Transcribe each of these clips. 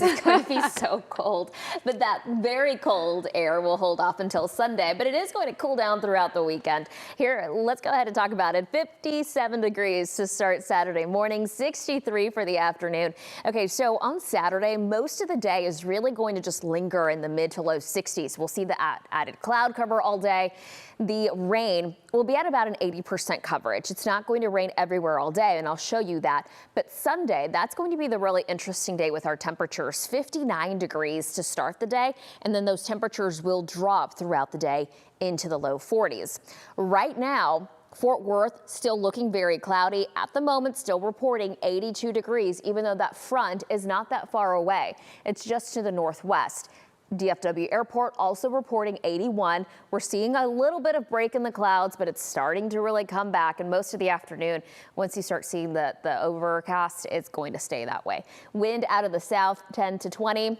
It's going to be so cold, but that very cold air will hold off until Sunday, but it is going to cool down throughout the weekend. Here, let's go ahead and talk about it. 57 degrees to start Saturday morning, 63 for the afternoon. Okay, so on Saturday, most of the day is really going to just linger in the mid to low 60s. We'll see the added cloud cover all day. The rain will be at about an 80% coverage. It's not going to rain everywhere all day, and I'll show you that. But Sunday, that's going to be the really interesting day with our temperatures. 59 degrees to start the day, and then those temperatures will drop throughout the day into the low 40s. Right now, Fort Worth still looking very cloudy. At the moment, still reporting 82 degrees, even though that front is not that far away. It's just to the northwest. DFW Airport also reporting 81. We're seeing a little bit of break in the clouds, but it's starting to really come back. And most of the afternoon, once you start seeing the overcast, it's going to stay that way. Wind out of the south, 10 to 20.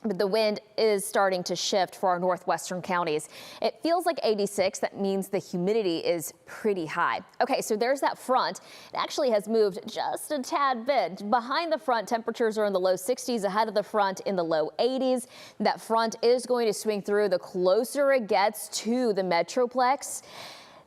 But the wind is starting to shift for our northwestern counties. It feels like 86. That means the humidity is pretty high. Okay, so there's that front. It actually has moved just a tad bit. Behind the front, temperatures are in the low 60s. Ahead of the front, in the low 80s. That front is going to swing through. The closer it gets to the Metroplex,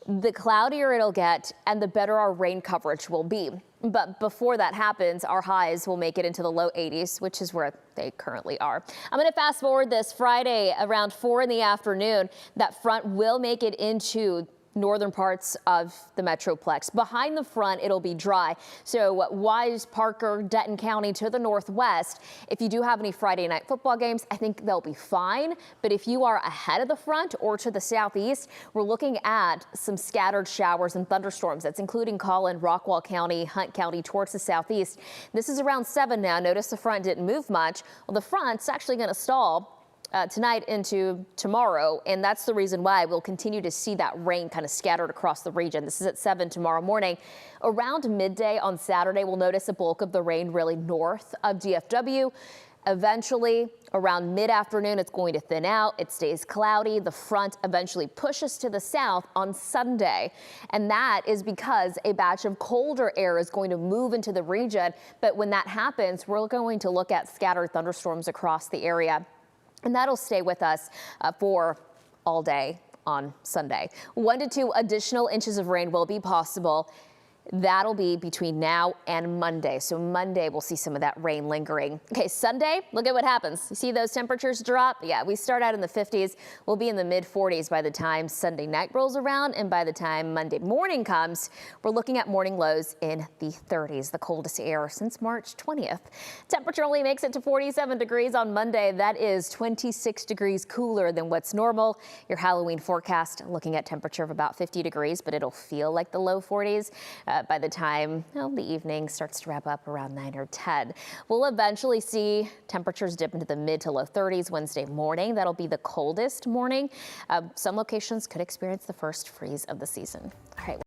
the cloudier it'll get and the better our rain coverage will be. But before that happens, our highs will make it into the low 80s, which is where they currently are. I'm going to fast forward this Friday around 4 in the afternoon. That front will make it into northern parts of the Metroplex. Behind the front, it'll be dry. So Wise, Parker, Denton County to the northwest. If you do have any Friday night football games, I think they'll be fine. But if you are ahead of the front or to the southeast, we're looking at some scattered showers and thunderstorms. That's including Collin, Rockwall County, Hunt County towards the southeast. This is around 7 now. Notice the front didn't move much. Well, the front's actually going to stall tonight into tomorrow, and that's the reason why we'll continue to see that rain kind of scattered across the region. This is at 7 tomorrow morning. Around midday on Saturday, we'll notice a bulk of the rain really north of DFW. Eventually, around mid-afternoon, it's going to thin out. It stays cloudy. The front eventually pushes to the south on Sunday, and that is because a batch of colder air is going to move into the region. But when that happens, we're going to look at scattered thunderstorms across the area. And that'll stay with us for all day on Sunday. 1 to 2 additional inches of rain will be possible. That'll be between now and Monday. So Monday, we'll see some of that rain lingering. Okay, Sunday, look at what happens. You see those temperatures drop? Yeah, we start out in the 50s. We'll be in the mid 40s by the time Sunday night rolls around. And by the time Monday morning comes, we're looking at morning lows in the 30s, the coldest air since March 20th. Temperature only makes it to 47 degrees on Monday. That is 26 degrees cooler than what's normal. Your Halloween forecast looking at temperature of about 50 degrees, but it'll feel like the low 40s. By the time the evening starts to wrap up around 9 or 10. We'll eventually see temperatures dip into the mid to low 30s Wednesday morning. That'll be the coldest morning. Some locations could experience the first freeze of the season. All right.